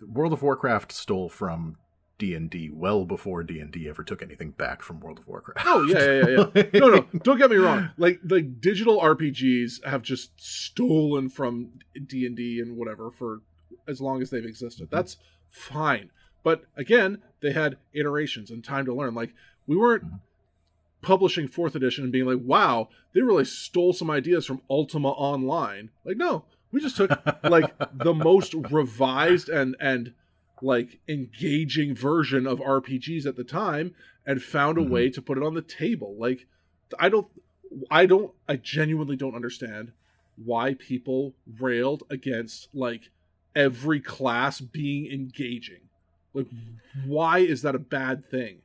World of Warcraft stole from D&D well before D&D ever took anything back from World of Warcraft. Oh, yeah. No, don't get me wrong. Like digital RPGs have just stolen from D&D and whatever for as long as they've existed. Mm-hmm. That's fine. But again, they had iterations and time to learn. Like, we weren't publishing 4th edition and being like, wow, they really stole some ideas from Ultima Online. Like, no, we just took like the most revised and like engaging version of RPGs at the time and found a way to put it on the table. Like, I genuinely don't understand why people railed against like every class being engaging. Like, why is that a bad thing?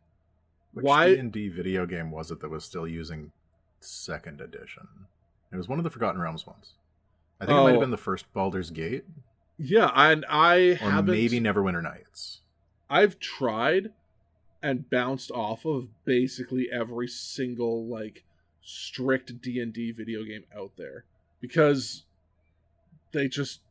Which why D&D video game was it that was still using 2nd edition? It was one of the Forgotten Realms ones. I think it might have been the first Baldur's Gate. Yeah, and I haven't... Or maybe Neverwinter Nights. I've tried and bounced off of basically every single, like, strict D&D video game out there. Because they just...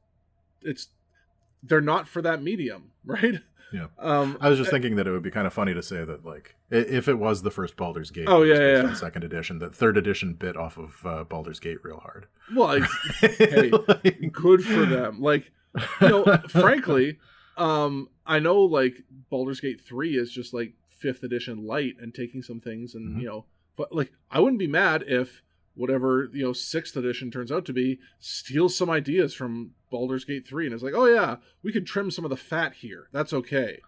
they're not for that medium, right? Yeah. I was just thinking that it would be kind of funny to say that, like, if it was the first Baldur's Gate, on 2nd edition, that 3rd edition bit off of Baldur's Gate real hard. Well, hey, good for them. Like, you know, frankly, I know, like, Baldur's Gate 3 is just, like, 5th edition light and taking some things and, you know, but, like, I wouldn't be mad if whatever, you know, 6th edition turns out to be steals some ideas from Baldur's Gate 3 and it's like, oh yeah, we could trim some of the fat here. That's okay.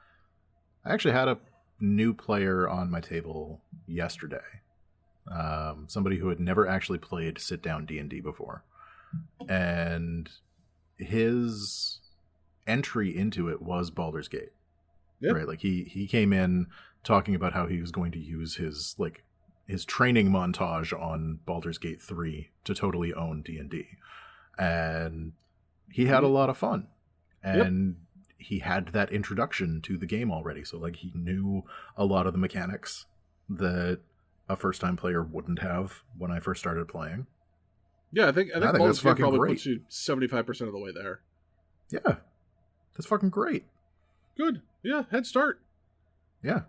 I actually had a new player on my table yesterday. Somebody who had never actually played sit-down D&D before. And his entry into it was Baldur's Gate. Yep. Right? Like, he came in talking about how he was going to use his training montage on Baldur's Gate 3 to totally own D&D. And he had a lot of fun. And he had that introduction to the game already. So, like, he knew a lot of the mechanics that a first-time player wouldn't have when I first started playing. Yeah, I think Baldur's Gate probably puts you 75% of the way there. Yeah. That's fucking great. Good. Yeah, head start. Yeah.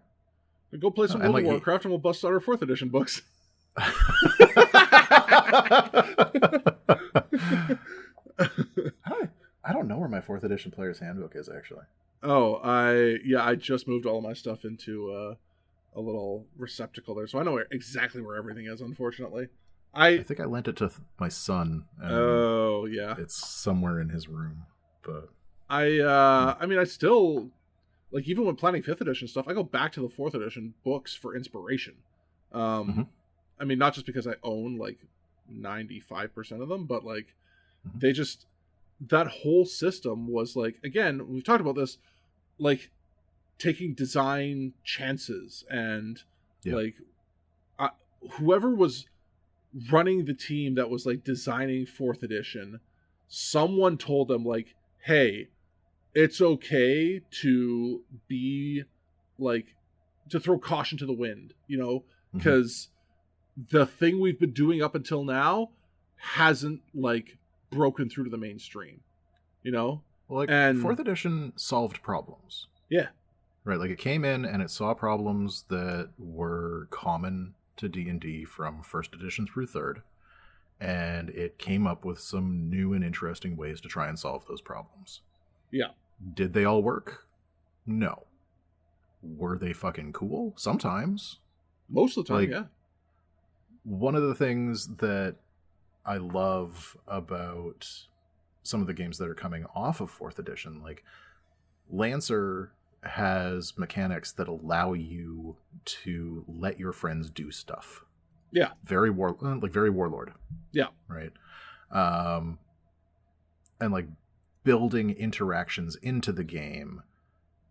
Go play some World of Warcraft and we'll bust out our 4th edition books. I don't know where my 4th edition player's handbook is, actually. Oh, I just moved all of my stuff into a little receptacle there, so I know exactly where everything is, unfortunately. I think I lent it to my son. Oh, yeah. It's somewhere in his room, but... I mean, I still... Like, even when planning 5th edition stuff, I go back to the 4th edition books for inspiration. I mean, not just because I own, like, 95% of them, but, like, they just... That whole system was, like... Again, we've talked about this, like, taking design chances and, like... whoever was running the team that was, like, designing 4th edition, someone told them, like, hey... It's okay to be, like, to throw caution to the wind, you know? Because the thing we've been doing up until now hasn't, like, broken through to the mainstream, you know? Well, like, and 4th edition solved problems. Yeah. Right, like, it came in and it saw problems that were common to D&D from 1st edition through 3rd. and it came up with some new and interesting ways to try and solve those problems. Yeah. Did they all work? No. Were they fucking cool? Sometimes. Most of the time, Like, yeah. one of the things that I love about some of the games that are coming off of 4th edition, like Lancer has mechanics that allow you to let your friends do stuff. Yeah. Very Warlord. Yeah. Right. And like building interactions into the game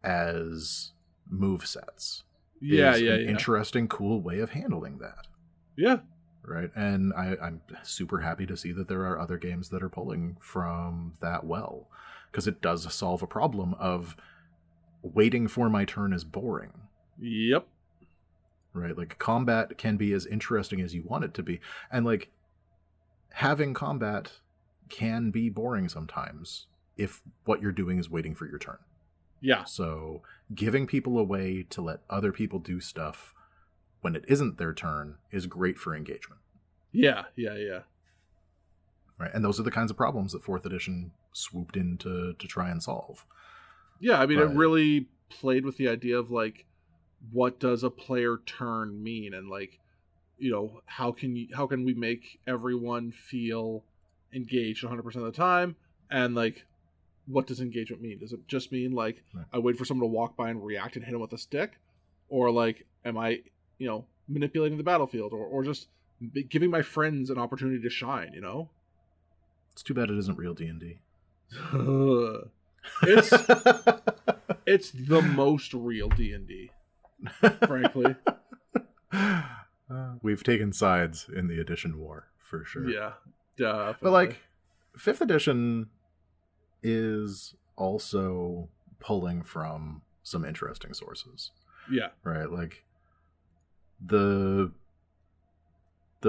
as move sets. Yeah, is yeah, an yeah. interesting, cool way of handling that. Yeah. Right. And I'm super happy to see that there are other games that are pulling from that well, because it does solve a problem of waiting for my turn is boring. Yep. Right. Like combat can be as interesting as you want it to be. And like having combat can be boring sometimes if what you're doing is waiting for your turn. Yeah. So giving people a way to let other people do stuff when it isn't their turn is great for engagement. Yeah, yeah, yeah. Right. And those are the kinds of problems that 4th edition swooped in to try and solve. Yeah, I mean, But it really played with the idea of like, what does a player turn mean, and like, you know, how can we make everyone feel engaged 100% of the time, and like, what does engagement mean? Does it just mean like Right. I wait for someone to walk by and react and hit him with a stick, or like, am I, you know, manipulating the battlefield, or just giving my friends an opportunity to shine? You know, It's too bad it isn't real D&D. It's the most real D&D, frankly. We've taken sides in the edition war, for sure. Yeah, definitely. But like, 5th edition is also pulling from some interesting sources. Yeah. Right? Like, the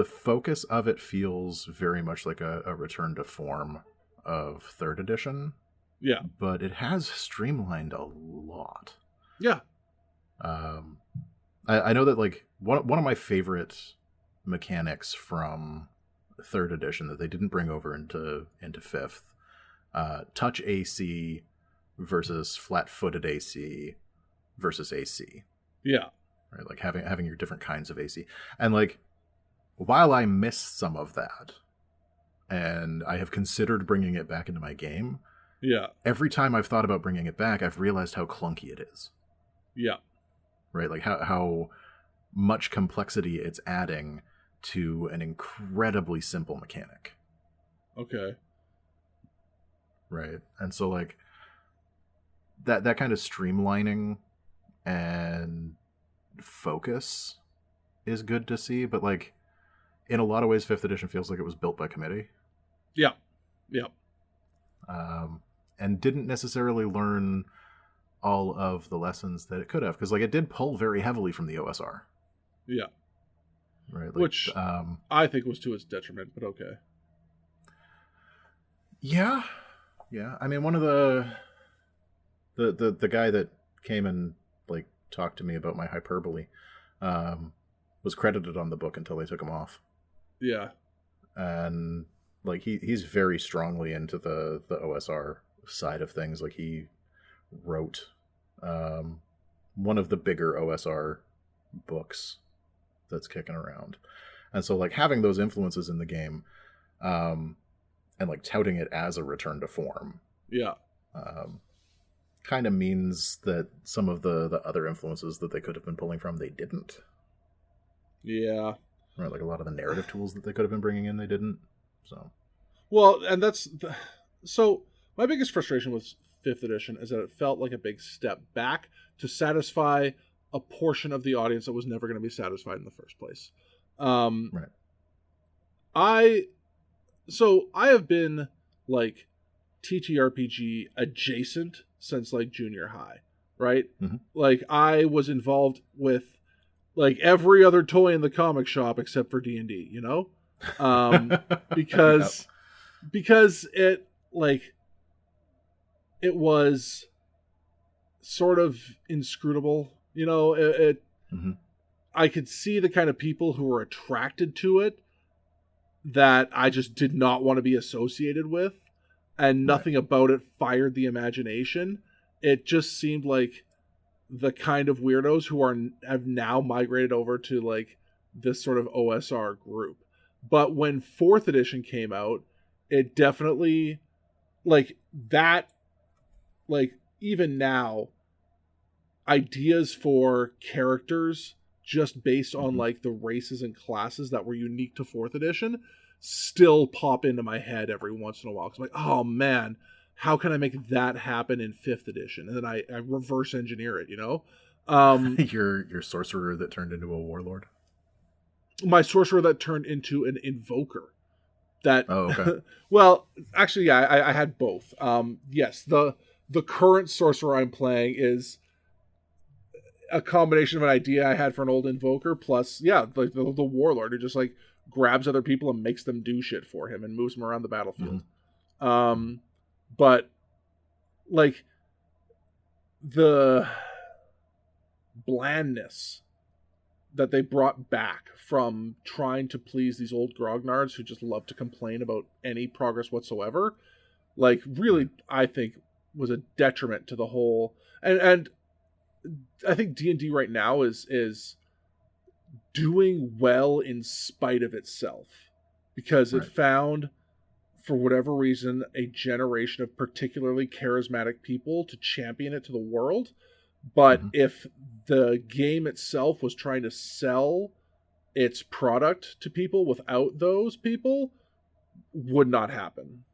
focus of it feels very much like a return to form of 3rd edition. Yeah. But it has streamlined a lot. Yeah. I know that like one of my favorite mechanics from 3rd edition that they didn't bring over into 5th, touch AC versus flat-footed AC versus AC. Yeah. Right, like having your different kinds of AC. And like, while I miss some of that, and I have considered bringing it back into my game, yeah, every time I've thought about bringing it back, I've realized how clunky it is. Yeah. Right, like how much complexity it's adding to an incredibly simple mechanic. Okay. Right, and so like that kind of streamlining and focus is good to see, but like in a lot of ways 5th edition feels like it was built by committee. Yeah. Yeah. And didn't necessarily learn all of the lessons that it could have, because like it did pull very heavily from the OSR. Yeah. Right. Like, which I think was to its detriment, but okay. Yeah. I mean, one of the guy that came and like talked to me about my hyperbole was credited on the book until they took him off. Yeah. And like he's very strongly into the OSR side of things. Like he wrote one of the bigger OSR books that's kicking around. And so like having those influences in the game and like touting it as a return to form. Yeah. Kind of means that some of the other influences that they could have been pulling from, they didn't. Yeah. Right, like a lot of the narrative tools that they could have been bringing in, they didn't. So, well, and so my biggest frustration with 5th edition is that it felt like a big step back to satisfy a portion of the audience that was never going to be satisfied in the first place. right. I have been like TTRPG adjacent since like junior high, right? Mm-hmm. Like I was involved with like every other toy in the comic shop except for D&D, you know? Because it like it was sort of inscrutable, you know, it mm-hmm. I could see the kind of people who were attracted to it, that I just did not want to be associated with, and Right. nothing about it fired the imagination. It just seemed like the kind of weirdos who have now migrated over to like this sort of OSR group. But when 4th edition came out, it definitely like that, like even now, ideas for characters just based on Mm-hmm. like the races and classes that were unique to 4th edition still pop into my head every once in a while. Cause I'm like, oh man, how can I make that happen in 5th edition? And then I reverse engineer it, you know? Your sorcerer that turned into a warlord. My sorcerer that turned into an invoker. That Oh, okay. well, actually, yeah, I had both. Yes, the current sorcerer I'm playing is a combination of an idea I had for an old invoker plus, yeah, like the warlord who just like grabs other people and makes them do shit for him and moves them around the battlefield. Mm-hmm. But like the blandness that they brought back from trying to please these old grognards who just love to complain about any progress whatsoever, like really, I think was a detriment to the whole. And I think D&D right now is doing well in spite of itself, because it Right. found, for whatever reason, a generation of particularly charismatic people to champion it to the world. But Mm-hmm. if the game itself was trying to sell its product to people without those people, would not happen.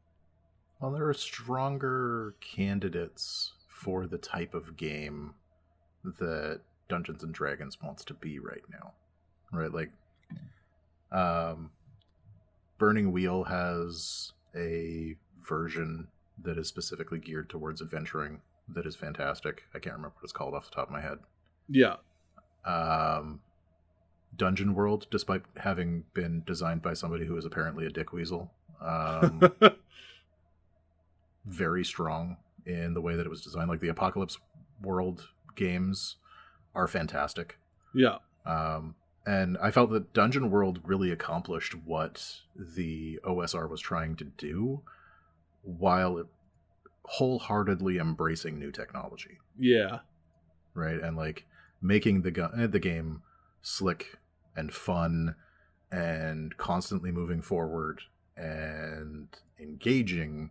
Well, there are stronger candidates for the type of game that Dungeons and Dragons wants to be right now. Right? Like, Burning Wheel has a version that is specifically geared towards adventuring that is fantastic. I can't remember what it's called off the top of my head. Yeah. Dungeon World, despite having been designed by somebody who is apparently a dick weasel, very strong in the way that it was designed. Like the Apocalypse World games are fantastic. Yeah. And I felt that Dungeon World really accomplished what the OSR was trying to do, while wholeheartedly embracing new technology. Yeah. Right? And like making the game slick and fun and constantly moving forward and engaging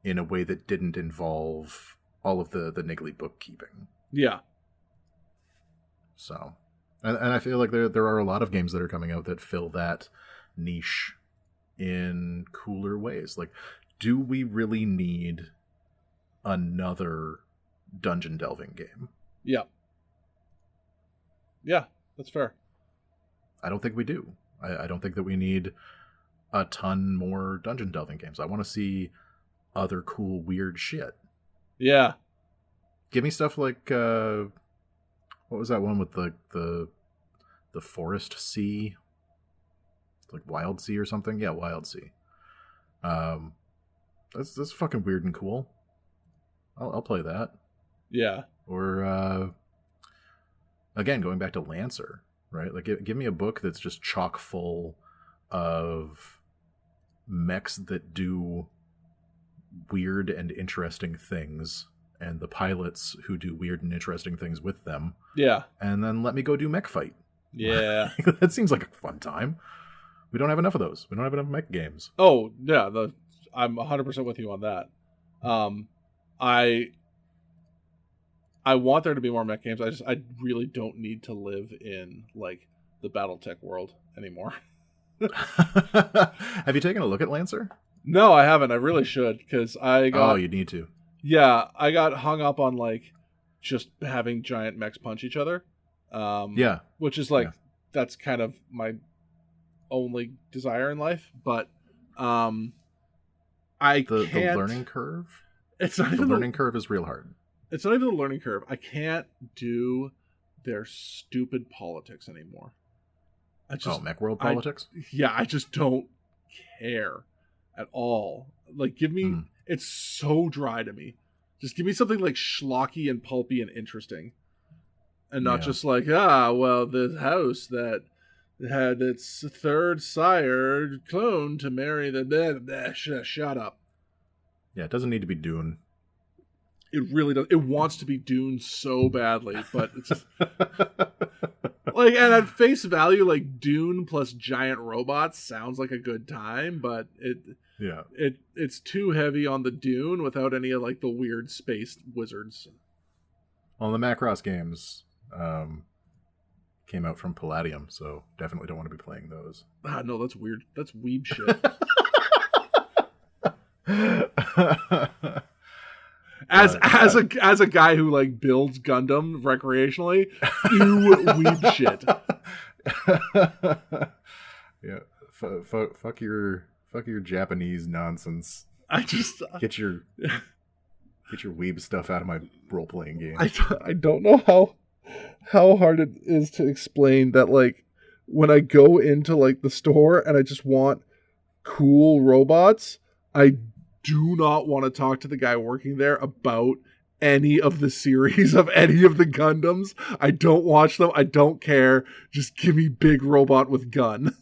in a way that didn't involve all of the niggly bookkeeping. Yeah. So, and I feel like there are a lot of games that are coming out that fill that niche in cooler ways. Like, do we really need another dungeon delving game? Yeah. Yeah, that's fair. I don't think we do. I don't think that we need a ton more dungeon delving games. I want to see other cool, weird shit. Yeah. Give me stuff like what was that one with the forest sea, like Wild Sea or something? Yeah, Wild Sea. That's fucking weird and cool. I'll play that. Yeah. Or again, going back to Lancer, right? Like, give me a book that's just chock full of mechs that do weird and interesting things, and the pilots who do weird and interesting things with them. Yeah. And then let me go do mech fight. Yeah. That seems like a fun time. We don't have enough of those. We don't have enough mech games. Oh, yeah, I'm 100% with you on that. I want there to be more mech games. I really don't need to live in like the BattleTech world anymore. Have you taken a look at Lancer? No, I haven't. I really should, because I got. Oh, you need to. Yeah, I got hung up on like just having giant mechs punch each other. Yeah, which is like, yeah. That's kind of my only desire in life. But I The can't. learning curve. It's not The even learning curve is real hard. It's not even the learning curve. I can't do their stupid politics anymore. Mech World politics? Yeah, I just don't care at all. Like, give me... It's so dry to me. Just give me something like schlocky and pulpy and interesting. And not just like, well, the house that had its third sire cloned to marry the... Shut up. Yeah, it doesn't need to be Dune. It really does. It wants to be Dune so badly, but it's just... like, and at face value, like, Dune plus giant robots sounds like a good time, but it's too heavy on the Dune without any of, like, the weird space wizards. Well, the Macross games came out from Palladium, so definitely don't want to be playing those. Ah, no, that's weird. That's weeb shit. As a guy who, like, builds Gundam recreationally, you weeb shit. Yeah, fuck your Japanese nonsense. Get your weeb stuff out of my role playing game. I don't know how hard it is to explain that, like, when I go into, like, the store and I just want cool robots, I do not want to talk to the guy working there about any of the series of any of the Gundams. I don't watch them. I don't care. Just give me big robot with gun.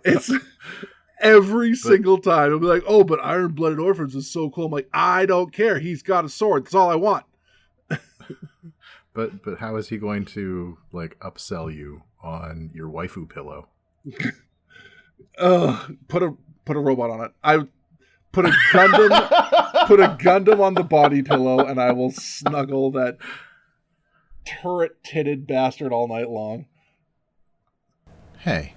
It's every single time. It'll be like, oh, but Iron Blooded Orphans is so cool. I'm like, I don't care. He's got a sword. That's all I want. But how is he going to, like, upsell you on your waifu pillow? Put a robot on it. I put a Gundam on the body pillow, and I will snuggle that turret-titted bastard all night long. Hey,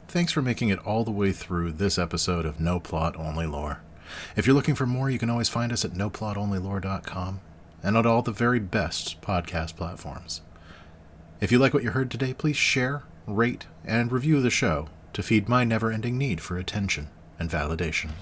thanks for making it all the way through this episode of No Plot Only Lore. If you're looking for more, you can always find us at noplotonlylore.com and on all the very best podcast platforms. If you like what you heard today, please share, rate, and review the show to feed my never-ending need for attention and validation.